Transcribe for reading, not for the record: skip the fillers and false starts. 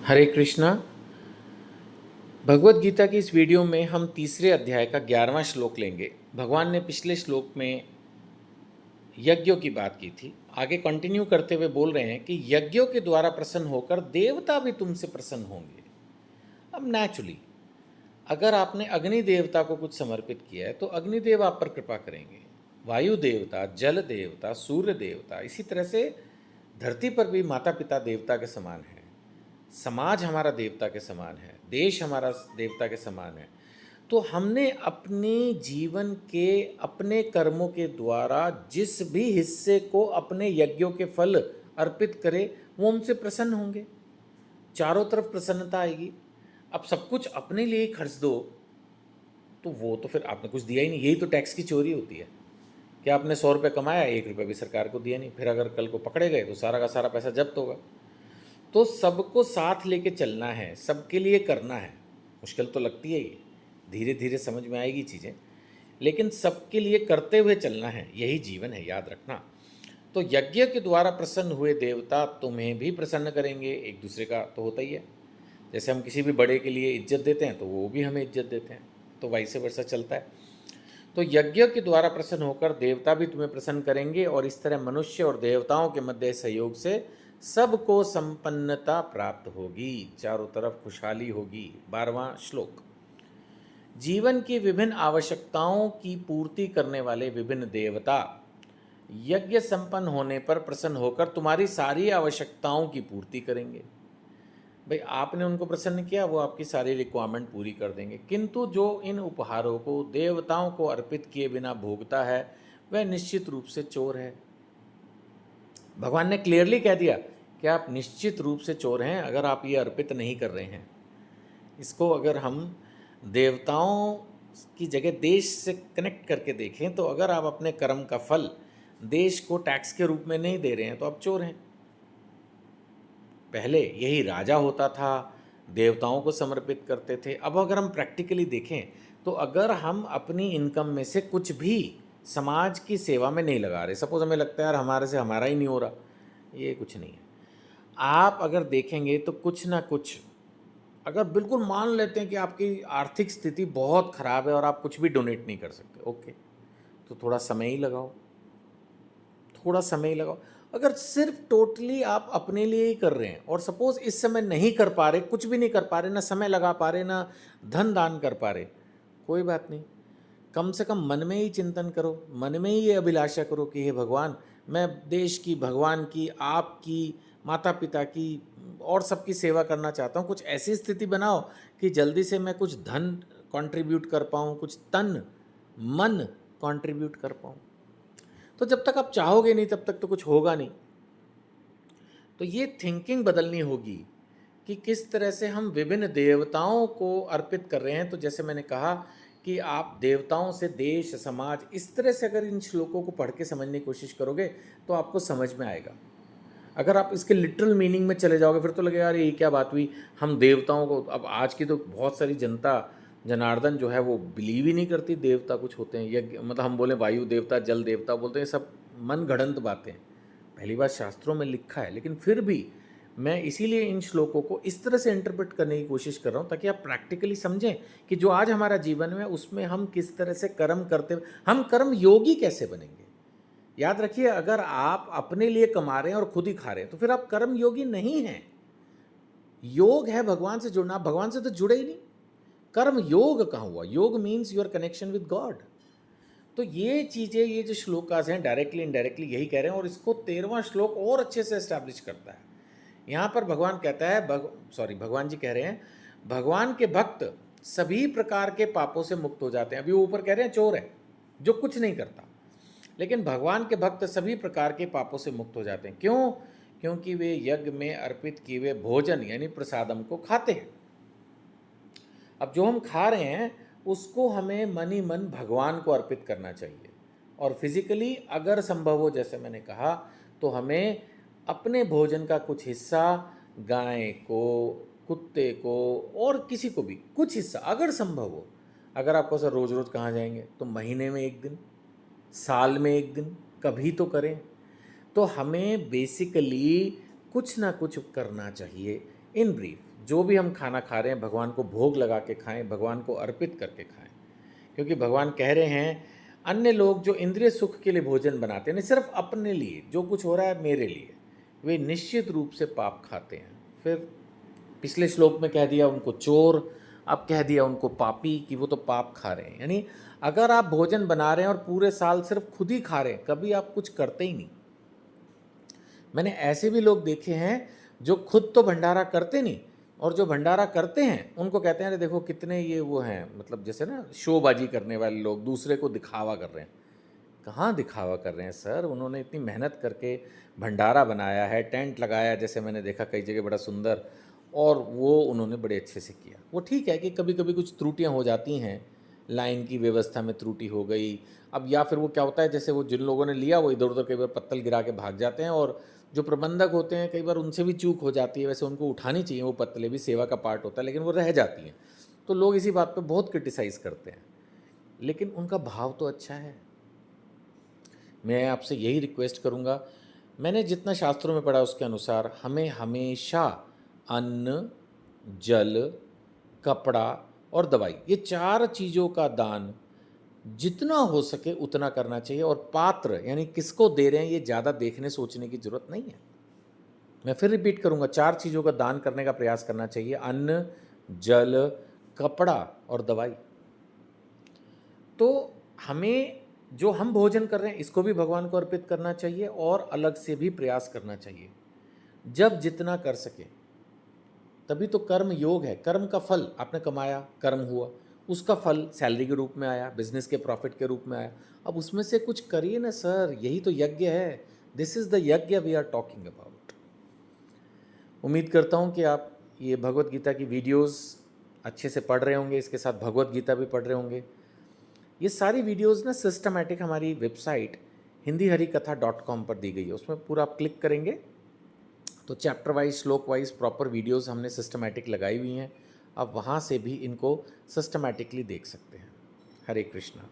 हरे कृष्णा। भगवत गीता की इस वीडियो में हम तीसरे अध्याय का 11वां श्लोक लेंगे। भगवान ने पिछले श्लोक में यज्ञों की बात की थी। आगे कंटिन्यू करते हुए बोल रहे हैं कि यज्ञों के द्वारा प्रसन्न होकर देवता भी तुमसे प्रसन्न होंगे। अब नेचुरली अगर आपने अग्नि देवता को कुछ समर्पित किया है तो अग्निदेव आप पर कृपा करेंगे। वायु देवता, जल देवता, सूर्य देवता, इसी तरह से धरती पर भी माता पिता देवता के समान है। समाज हमारा देवता के समान है, देश हमारा देवता के समान है। तो हमने अपने जीवन के अपने कर्मों के द्वारा जिस भी हिस्से को अपने यज्ञों के फल अर्पित करें वो हमसे प्रसन्न होंगे। चारों तरफ प्रसन्नता आएगी। अब सब कुछ अपने लिए ही खर्च दो तो वो तो फिर आपने कुछ दिया ही नहीं। यही तो टैक्स की चोरी होती है कि आपने 100 रुपये कमाया, 1 रुपये भी सरकार को दिया नहीं, फिर अगर कल को पकड़े गए तो सारा का सारा पैसा जब्त होगा। तो सबको साथ लेके चलना है, सबके लिए करना है। मुश्किल तो लगती है, ये धीरे धीरे समझ में आएगी चीज़ें, लेकिन सबके लिए करते हुए चलना है, यही जीवन है, याद रखना। तो यज्ञ के द्वारा प्रसन्न हुए देवता तुम्हें भी प्रसन्न करेंगे। एक दूसरे का तो होता ही है। जैसे हम किसी भी बड़े के लिए इज्जत देते हैं तो वो भी हमें इज्जत देते हैं, तो वैसे वर्षा चलता है। तो यज्ञ के द्वारा प्रसन्न होकर देवता भी तुम्हें प्रसन्न करेंगे और इस तरह मनुष्य और देवताओं के मध्य सहयोग से सबको संपन्नता प्राप्त होगी, चारों तरफ खुशहाली होगी। 12वां श्लोक। जीवन की विभिन्न आवश्यकताओं की पूर्ति करने वाले विभिन्न देवता यज्ञ संपन्न होने पर प्रसन्न होकर तुम्हारी सारी आवश्यकताओं की पूर्ति करेंगे। भाई आपने उनको प्रसन्न किया, वो आपकी सारी रिक्वायरमेंट पूरी कर देंगे। किंतु जो इन उपहारों को देवताओं को अर्पित किए बिना भोगता है वह निश्चित रूप से चोर है। भगवान ने क्लियरली कह दिया कि आप निश्चित रूप से चोर हैं अगर आप ये अर्पित नहीं कर रहे हैं। इसको अगर हम देवताओं की जगह देश से कनेक्ट करके देखें तो अगर आप अपने कर्म का फल देश को टैक्स के रूप में नहीं दे रहे हैं तो आप चोर हैं। पहले यही राजा होता था, देवताओं को समर्पित करते थे। अब अगर हम प्रैक्टिकली देखें तो अगर हम अपनी इनकम में से कुछ भी समाज की सेवा में नहीं लगा रहे, सपोज हमें लगता है यार हमारे से हमारा ही नहीं हो रहा, ये कुछ नहीं है। आप अगर देखेंगे तो कुछ ना कुछ, अगर बिल्कुल मान लेते हैं कि आपकी आर्थिक स्थिति बहुत ख़राब है और आप कुछ भी डोनेट नहीं कर सकते, ओके, तो थोड़ा समय ही लगाओ, थोड़ा समय ही लगाओ। अगर सिर्फ टोटली आप अपने लिए ही कर रहे हैं और सपोज इस समय नहीं कर पा रहे, कुछ भी नहीं कर पा रहे, ना समय लगा पा रहे, ना धन दान कर पा रहे, कोई बात नहीं। कम से कम मन में ही चिंतन करो, मन में ही ये अभिलाषा करो कि हे भगवान, मैं देश की, भगवान की, आपकी, माता पिता की और सबकी सेवा करना चाहता हूँ। कुछ ऐसी स्थिति बनाओ कि जल्दी से मैं कुछ धन कंट्रीब्यूट कर पाऊँ, कुछ तन मन कंट्रीब्यूट कर पाऊँ। तो जब तक आप चाहोगे नहीं तब तक तो कुछ होगा नहीं। तो ये थिंकिंग बदलनी होगी कि किस तरह से हम विभिन्न देवताओं को अर्पित कर रहे हैं। तो जैसे मैंने कहा कि आप देवताओं से देश, समाज, इस तरह से अगर इन श्लोकों को पढ़ के समझने की कोशिश करोगे तो आपको समझ में आएगा। अगर आप इसके लिटरल मीनिंग में चले जाओगे फिर तो लगेगा यार ये क्या बात हुई, हम देवताओं को, अब आज की तो बहुत सारी जनता जनार्दन जो है वो बिलीव ही नहीं करती देवता कुछ होते हैं। यज्ञ मतलब हम बोले वायु देवता, जल देवता बोलते हैं, सब मन गढ़ंत बातें। पहली बात शास्त्रों में लिखा है, लेकिन फिर भी मैं इसीलिए इन श्लोकों को इस तरह से इंटरप्रेट करने की कोशिश कर रहा हूँ ताकि आप प्रैक्टिकली समझें कि जो आज हमारा जीवन है उसमें हम किस तरह से कर्म करते, हम कर्म योगी कैसे बनेंगे। याद रखिए, अगर आप अपने लिए कमा रहे हैं और खुद ही खा रहे हैं तो फिर आप कर्म योगी नहीं हैं। योग है भगवान से जुड़ना, आप भगवान से तो जुड़े ही नहीं। कर्म योग कहाँ हुआ? योग means your connection with God. तो ये चीज़ें, ये जो श्लोकास हैं डायरेक्टली इनडायरेक्टली यही कह रहे हैं और इसको 13वां श्लोक और अच्छे से एस्टैब्लिश करता है। यहाँ पर भगवान कहता है, भगवान जी कह रहे हैं, भगवान के भक्त सभी प्रकार के पापों से मुक्त हो जाते हैं। अभी वो ऊपर कह रहे हैं चोर है जो कुछ नहीं करता, लेकिन भगवान के भक्त सभी प्रकार के पापों से मुक्त हो जाते हैं। क्यों? क्योंकि वे यज्ञ में अर्पित किए हुए भोजन यानी प्रसादम को खाते हैं। अब जो हम खा रहे हैं उसको हमें मन ही मन भगवान को अर्पित करना चाहिए। और फिजिकली अगर संभव हो, जैसे मैंने कहा, तो हमें अपने भोजन का कुछ हिस्सा गाय को, कुत्ते को और किसी को भी कुछ हिस्सा अगर संभव हो। अगर आपको सर रोज़ रोज़ कहाँ जाएंगे, तो महीने में एक दिन, साल में एक दिन, कभी तो करें। तो हमें बेसिकली कुछ ना कुछ करना चाहिए। इन ब्रीफ जो भी हम खाना खा रहे हैं भगवान को भोग लगा के खाएं, भगवान को अर्पित करके खाएं, क्योंकि भगवान कह रहे हैं अन्य लोग जो इंद्रिय सुख के लिए भोजन बनाते हैं, नहीं सिर्फ अपने लिए, जो कुछ हो रहा है मेरे लिए, वे निश्चित रूप से पाप खाते हैं। फिर पिछले श्लोक में कह दिया उनको चोर, अब कह दिया उनको पापी कि वो तो पाप खा रहे हैं। यानी अगर आप भोजन बना रहे हैं और पूरे साल सिर्फ खुद ही खा रहे हैं, कभी आप कुछ करते ही नहीं। मैंने ऐसे भी लोग देखे हैं जो खुद तो भंडारा करते नहीं, और जो भंडारा करते हैं उनको कहते हैं अरे देखो कितने ये वो हैं, मतलब जैसे ना शोबाजी करने वाले लोग, दूसरे को दिखावा कर रहे हैं। कहाँ दिखावा कर रहे हैं सर, उन्होंने इतनी मेहनत करके भंडारा बनाया है, टेंट लगाया, जैसे मैंने देखा कई जगह बड़ा सुंदर, और वो उन्होंने बड़े अच्छे से किया। वो ठीक है कि कभी कभी कुछ त्रुटियां हो जाती हैं, लाइन की व्यवस्था में त्रुटि हो गई, अब या फिर वो क्या होता है जैसे वो जिन लोगों ने लिया वो इधर उधर कई बार पत्तल गिरा के भाग जाते हैं, और जो प्रबंधक होते हैं कई बार उनसे भी चूक हो जाती है। वैसे उनको उठानी चाहिए, वो पत्तलें भी सेवा का पार्ट होता है, लेकिन वो रह जाती हैं, तो लोग इसी बात पर बहुत क्रिटिसाइज़ करते हैं। लेकिन उनका भाव तो अच्छा है। मैं आपसे यही रिक्वेस्ट करूँगा, मैंने जितना शास्त्रों में पढ़ा उसके अनुसार हमें हमेशा अन्न, जल, कपड़ा और दवाई, ये 4 चीज़ों का दान जितना हो सके उतना करना चाहिए। और पात्र यानी किसको दे रहे हैं ये ज़्यादा देखने सोचने की ज़रूरत नहीं है। मैं फिर रिपीट करूँगा, 4 चीज़ों का दान करने का प्रयास करना चाहिए, अन्न, जल, कपड़ा और दवाई। तो हमें जो हम भोजन कर रहे हैं इसको भी भगवान को अर्पित करना चाहिए, और अलग से भी प्रयास करना चाहिए, जब जितना कर सके। तभी तो कर्म योग है। कर्म का फल आपने कमाया, कर्म हुआ, उसका फल सैलरी के रूप में आया, बिजनेस के प्रॉफिट के रूप में आया। अब उसमें से कुछ करिए ना सर, यही तो यज्ञ है। दिस इज़ द यज्ञ वी आर टॉकिंग अबाउट। उम्मीद करता हूँ कि आप ये भगवत गीता की वीडियोस अच्छे से पढ़ रहे होंगे, इसके साथ भगवत गीता भी पढ़ रहे होंगे। ये सारी वीडियोस ना सिस्टमैटिक हमारी वेबसाइट hindiharikatha.com पर दी गई है, उसमें पूरा आप क्लिक करेंगे तो चैप्टर वाइज, श्लोक वाइज प्रॉपर वीडियोस हमने सिस्टमैटिक लगाई हुई हैं। आप वहाँ से भी इनको सिस्टमैटिकली देख सकते हैं। हरे कृष्णा।